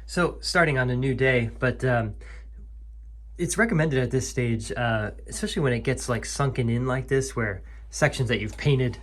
So starting on a new day, but it's recommended at this stage, especially when it gets like sunken in like this, where sections that you've painted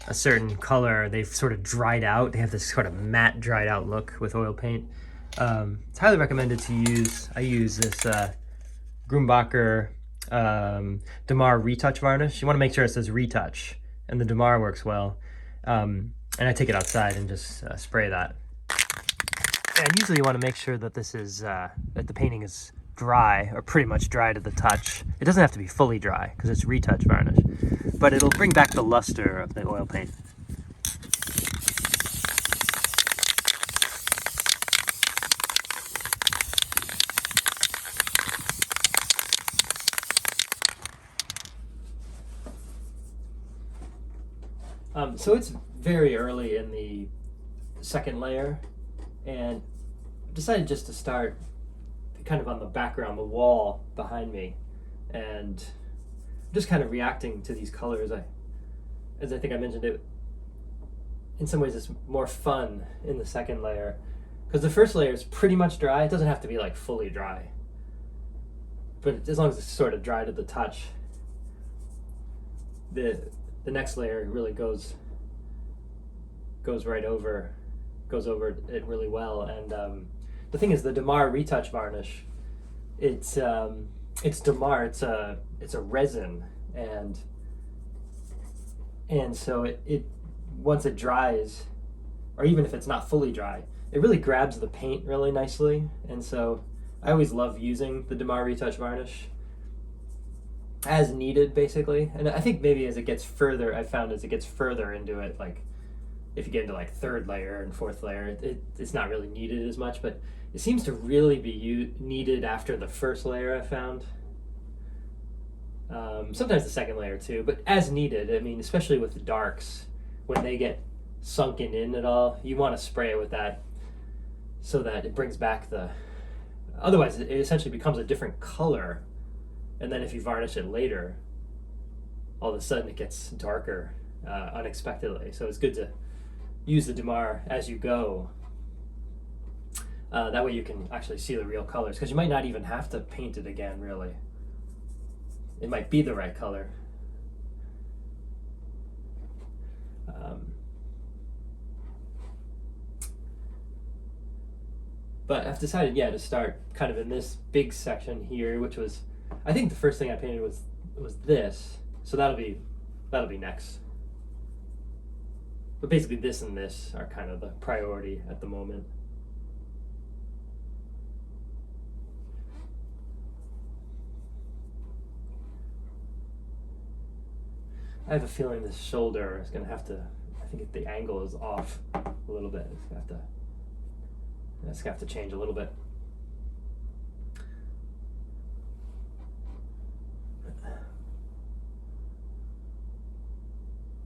a certain color, they've sort of dried out. They have this sort of matte dried out look with oil paint. It's highly recommended to use. I use this Grumbacher Damar retouch varnish. You want to make sure it says retouch, and the Damar works well. And I take it outside and just spray that. And usually you want to make sure that this is that the painting is dry, or pretty much dry to the touch. It doesn't have to be fully dry because it's retouch varnish, but it'll bring back the luster of the oil paint. So it's very early in the second layer, and I decided just to start kind of on the background, the wall behind me, and just kind of reacting to these colors. As I think I mentioned it, in some ways it's more fun in the second layer, because the first layer is pretty much dry. It doesn't have to be like fully dry, but as long as it's sort of dry to the touch, the next layer really goes right over, goes over it really well. And the thing is, the Damar retouch varnish, it's Damar, it's a resin, and so it once it dries, or even if it's not fully dry, it really grabs the paint really nicely. And so I always love using the Damar retouch varnish as needed, basically. And I think maybe as it gets further, I've found as it gets further into it, like if you get into like third layer and fourth layer, it's not really needed as much, but it seems to really be needed after the first layer, I found. Sometimes the second layer too, but as needed. I mean, especially with the darks, when they get sunken in at all, you want to spray it with that so that it brings back the, otherwise it essentially becomes a different color. And then if you varnish it later, all of a sudden it gets darker unexpectedly. So it's good to use the Damar as you go. That way you can actually see the real colors, because you might not even have to paint it again, really. It might be the right color. But I've decided, yeah, to start kind of in this big section here, which was, I think the first thing I painted was this. So that'll be next. But basically this and this are kind of the priority at the moment. I have a feeling this shoulder is going to have to, I think the angle is off a little bit. It's going to have to change a little bit.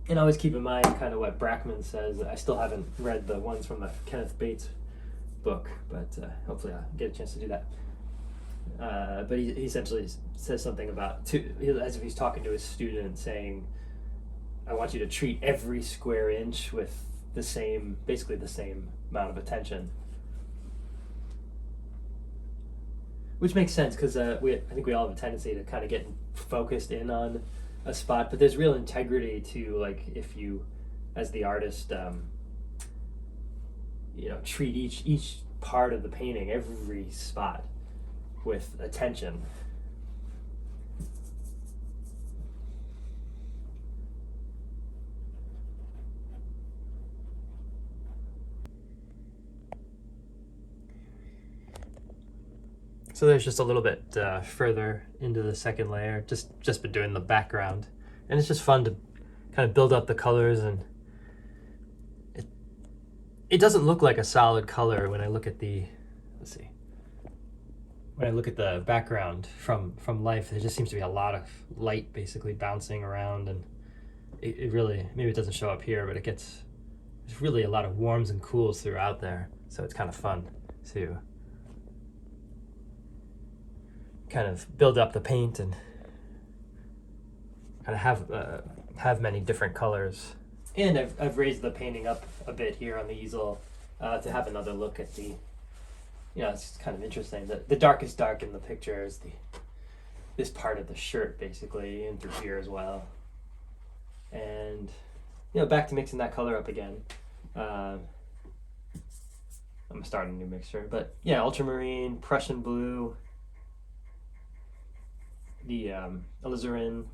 And always keep in mind kind of what Brackman says. I still haven't read the ones from the Kenneth Bates book, but hopefully I'll get a chance to do that. But he essentially says something about, as if he's talking to his student, saying, I want you to treat every square inch with the same, basically the same amount of attention. Which makes sense, because I think we all have a tendency to kind of get focused in on a spot, but there's real integrity to, like, if you, as the artist, treat each part of the painting, every spot, with attention. So there's just a little bit further into the second layer, just been doing the background, and it's just fun to kind of build up the colors, and it doesn't look like a solid color when I look at the, when I look at the background from life. There just seems to be a lot of light basically bouncing around, and it really, maybe it doesn't show up here, but there's really a lot of warms and cools throughout there, so it's kind of fun to kind of build up the paint and kind of have many different colors. And I've raised the painting up a bit here on the easel to have another look at the it's kind of interesting. The darkest dark in the picture is this part of the shirt, basically, and through here as well. And, back to mixing that color up again. I'm starting a new mixture, but yeah, ultramarine, Prussian blue, the alizarin.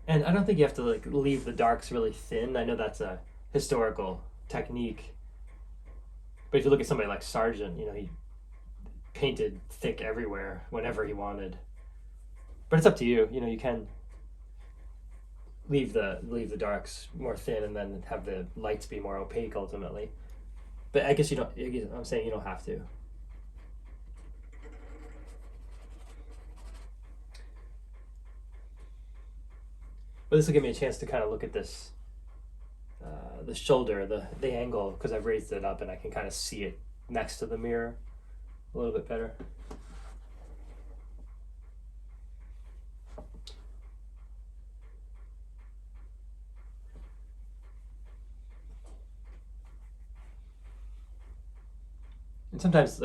And I don't think you have to leave the darks really thin. I know that's a historical technique, but if you look at somebody like Sargent, he painted thick everywhere whenever he wanted. But it's up to you. You can leave the darks more thin and then have the lights be more opaque ultimately. But I guess you don't. I'm saying you don't have to. But this will give me a chance to kind of look at this, the shoulder, the angle, because I've raised it up and I can kind of see it next to the mirror a little bit better. And sometimes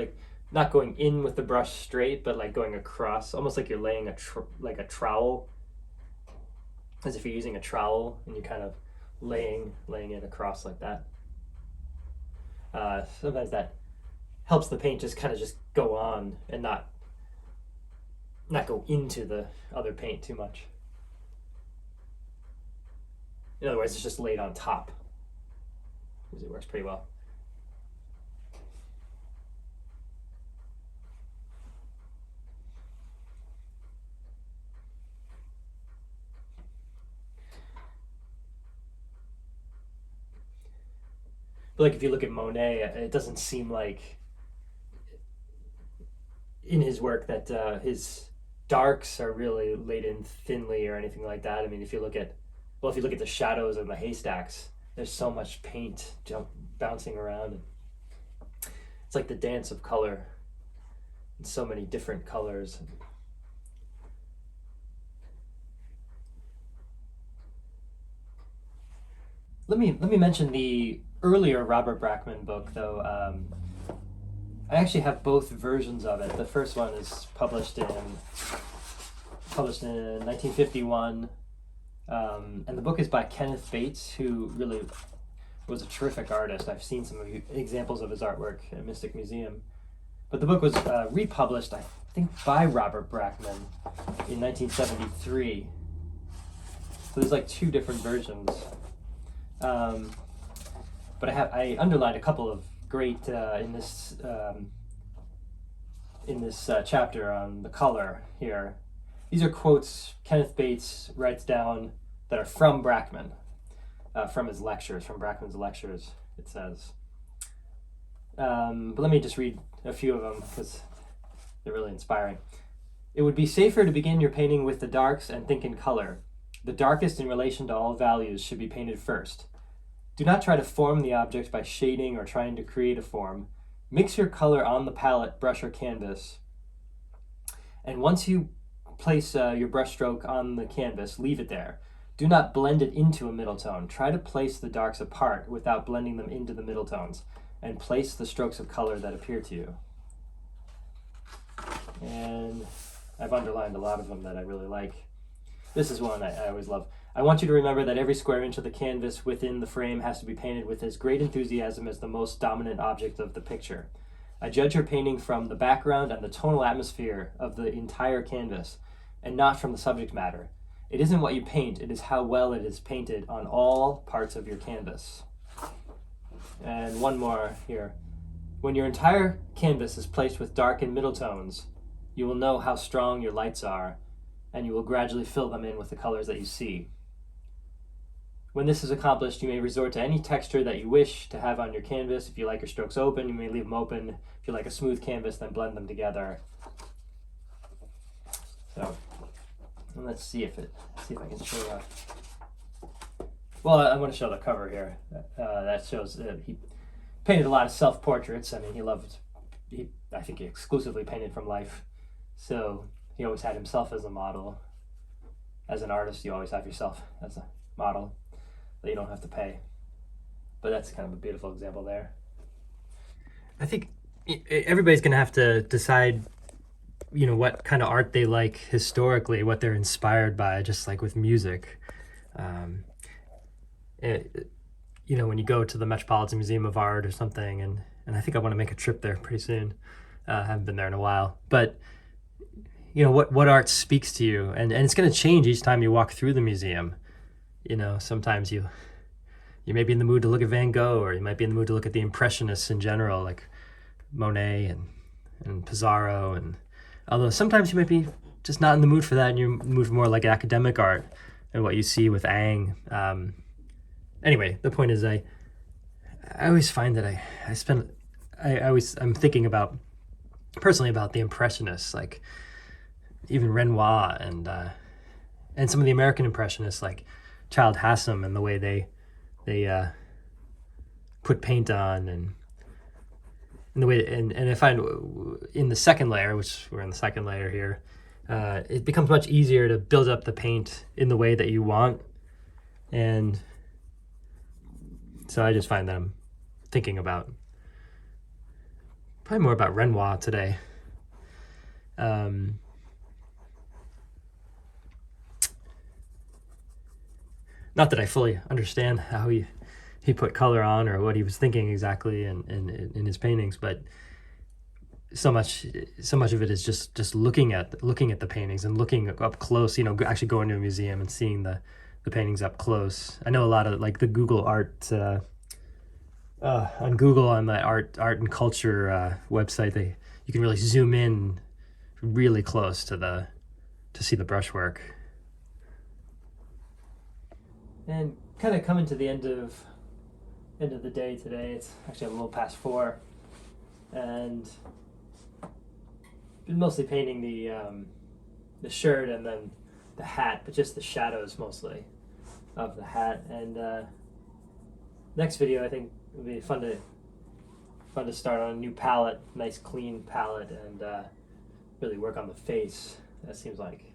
not going in with the brush straight, but going across, almost like you're laying a trowel, as if you're using a trowel and you're kind of laying it across like that. Sometimes that helps the paint just go on and not go into the other paint too much. In other words, it's just laid on top. It works pretty well. But if you look at Monet, it doesn't seem like in his work that his darks are really laid in thinly or anything like that. I mean, if you look at the shadows and the haystacks, there's so much paint bouncing around. It's like the dance of color, and so many different colors. Let me mention the earlier Robert Brackman book, though. I actually have both versions of it. The first one is published in 1951, and the book is by Kenneth Bates, who really was a terrific artist. I've seen some examples of his artwork at Mystic Museum. But the book was republished, I think, by Robert Brackman in 1973. So there's two different versions. But I underlined a couple of great in this chapter on the color here. These are quotes Kenneth Bates writes down that are from Brackman, from his lectures, from Brackman's lectures, it says. But let me just read a few of them because they're really inspiring. It would be safer to begin your painting with the darks and think in color. The darkest in relation to all values should be painted first. Do not try to form the object by shading or trying to create a form. Mix your color on the palette, brush, or canvas. And once you place your brush stroke on the canvas, leave it there. Do not blend it into a middle tone. Try to place the darks apart without blending them into the middle tones, and place the strokes of color that appear to you. And I've underlined a lot of them that I really like. This is one I always love. I want you to remember that every square inch of the canvas within the frame has to be painted with as great enthusiasm as the most dominant object of the picture. I judge your painting from the background and the tonal atmosphere of the entire canvas, and not from the subject matter. It isn't what you paint, it is how well it is painted on all parts of your canvas. And one more here. When your entire canvas is placed with dark and middle tones, you will know how strong your lights are, and you will gradually fill them in with the colors that you see. When this is accomplished, you may resort to any texture that you wish to have on your canvas. If you like your strokes open, you may leave them open. If you like a smooth canvas, then blend them together. So, let's see if I can show that. Well, I want to show the cover here. That shows he painted a lot of self-portraits. I mean, I think he exclusively painted from life. So he always had himself as a model. As an artist, you always have yourself as a model. that you don't have to pay. But that's kind of a beautiful example there. I think everybody's going to have to decide, what kind of art they like historically, what they're inspired by, just like with music. Um, when you go to the Metropolitan Museum of Art or something, and I think I want to make a trip there pretty soon. I haven't been there in a while, but what art speaks to you, and it's going to change each time you walk through the museum. Sometimes you may be in the mood to look at Van Gogh, or you might be in the mood to look at the Impressionists in general, like Monet and Pissarro, and although sometimes you might be just not in the mood for that, and you're in the mood for more like academic art and what you see with Ang. Anyway, the point is, I always find that I'm thinking about personally about the Impressionists, like even Renoir and some of the American Impressionists, like Child Hassam, and the way they put paint on, and the way, and I find in the second layer, which we're in the second layer here, it becomes much easier to build up the paint in the way that you want. And so I just find that I'm thinking about probably more about Renoir today. Not that I fully understand how he put color on, or what he was thinking exactly in his paintings, but so much of it is just looking at the paintings and looking up close. Actually going to a museum and seeing the paintings up close. I know a lot of like the Google art on Google, on the art and culture website. You can really zoom in really close to see the brushwork. And kind of coming to the end of the day today. It's actually a little past 4, and been mostly painting the shirt and then the hat, but just the shadows mostly of the hat. And next video, I think it'll be fun to start on a new palette, nice clean palette, and really work on the face. That seems like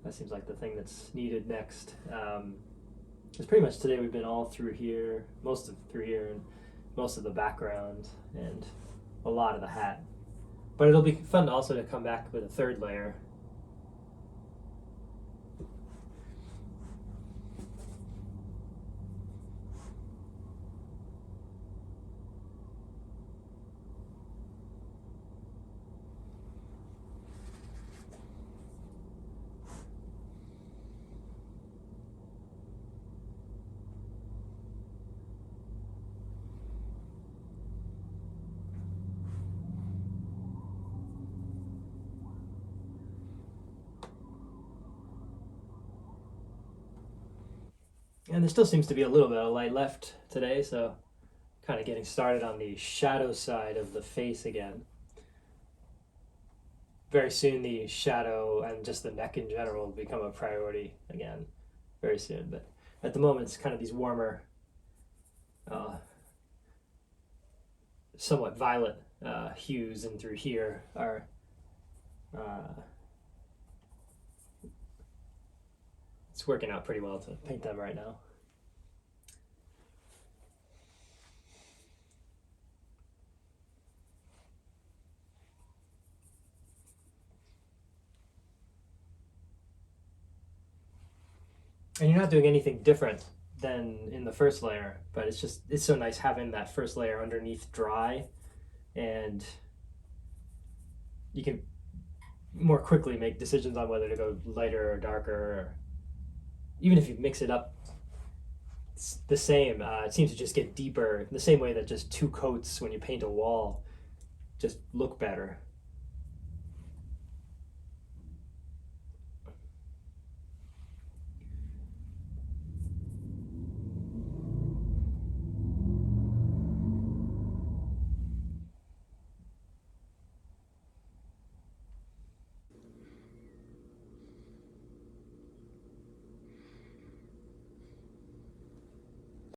the thing that's needed next. Because pretty much today we've been all through here, and most of the background, and a lot of the hat. But it'll be fun also to come back with a third layer. And there still seems to be a little bit of light left today, so kind of getting started on the shadow side of the face again. Very soon the shadow and just the neck in general will become a priority again, very soon. But at the moment, it's kind of these warmer, somewhat violet hues in through here are it's working out pretty well to paint them right now. And you're not doing anything different than in the first layer, but it's so nice having that first layer underneath dry, and you can more quickly make decisions on whether to go lighter or darker, or even if you mix it up, it's the same. It seems to just get deeper, the same way that just 2 coats when you paint a wall just look better.